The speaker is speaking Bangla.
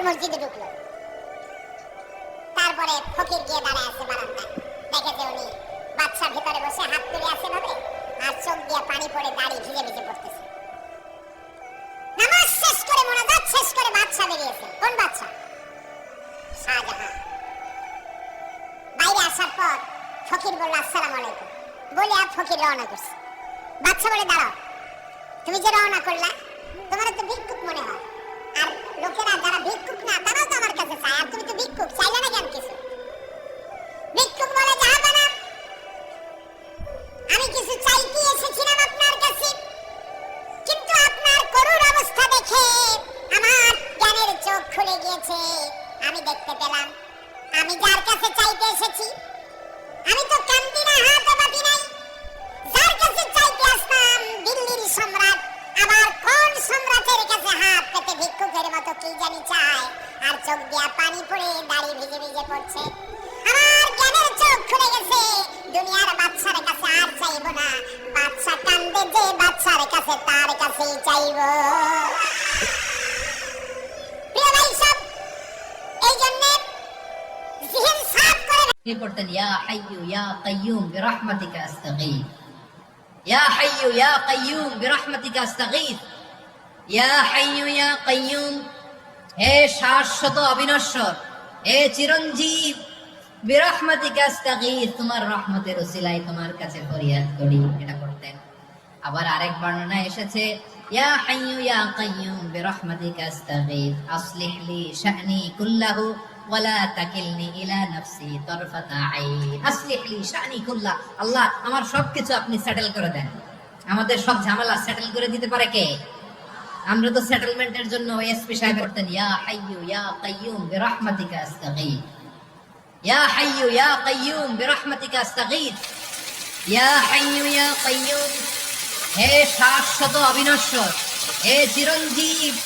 মসজিদে ঢুকলো। তারপরে ফকির গিয়ে দাঁড়ায় আছে বারান্দায়, দেখেছে উনি বাদশা ভিতরে বসে হাত তুলে আছেন হবে, আর চোখ দিয়ে পানি পড়ে দাড়ি ভিজে ভিজে পড়তেছে। নামাজ শেষ করে মোনাজাত শেষ করে বাদশা বেরিয়েছে। কোন বাদশা? শাহজাহান। বাইরে আসার পর ফকির বলল আসসালামু আলাইকুম, বলে আর ফকির রওনা করছে। বাদশা বলে দাঁড়াও, তুমি যে রওনা করলা তোমার তো ভিক্ষুক মনে হয়, আর লোকেরা যারা ভিক্ষুক না তারাও তো আমার কাছে চায়, আর তুমি তো ভিক্ষুক, চাইলে না কেন কিছু? ভিক্ষুক বলে জাহাপানা, আমি কিছু চাইতে এসেছিলাম আপনার কাছে, কিন্তু আপনার করুণ অবস্থা দেখে আমার জ্ঞানের চোখ খুলে গিয়েছে। আমি দেখতে পেলাম আমি যার কাছে চাইতে এসেছি আমি তো কান্দি না, হাতে বাটি নাই। যার কাছে চাইতে আসতাম দিল্লির সম্রাট, আবার কোন সম্রাটের কাছে হাত পেতে ভিক্ষুকের মতো কি জানি চায়, আর চোখ দিয়া পানি পড়ে দাড়ি ভিজে ভিজে পড়ছে। আমার জ্ঞানের চোখ খুলে গেছে, দুনিয়ার বাদশার কাছে আর চাইবো না। বাদশা কান্দে যে বাদশার কাছে, তার কাছেই চাইবো। প্রিয় ভাই সব, এই জন্য জিহন সাফ করে পড়তেন ইয়া হাইয়ু ইয়া কাইয়ুম বিরহমাতিকা আস্তাগীথ, ইয়া হাইয়ু ইয়া কাইয়ুম বিরহমাতিকা আস্তাগীথ, ইয়া হাইয়ু ইয়া কাইয়ুম, হে শাশ্বত অবিনশ্বর, হে চিরঞ্জীব, বিরহমাতিকা আস্তাগীথ, তোমার রহমতের ওসিলায় তোমার কাছে ফরিয়াদ করি। এটা করতেন। আবার আরেক বর্ণনায় এসেছে ইয়া হাইয়ু ইয়া কাইয়ুম বিরহমাতিকা আস্তাগীথ আসলিহ লি শা'নি কুল্লাহু ওয়ালা তাকিলনি ইলা নাফসি তারফাতা আইন। আসলিহ লি শা'নি কুল্লাহ, আল্লাহ আমার সবকিছু আপনি সেটেল করে দেন। আমাদের সব ঝামেলা সেটেল করে দিতে পারে কে? আমরা তো সেটেলমেন্টের জন্য এসপি সাহেব করতেন ইয়া হাইয়ু ইয়া কাইয়ুম বিরহমাতিকা আস্তাগীথ, ইয়া হাইয়ু ইয়া কাইয়ুম বিরহমাতিকা আস্তাগীথ, ইয়া হাইয়ু ইয়া কাইয়ুম, হে শাশ্বত অবিনশ্বর, হে চিরঞ্জীব।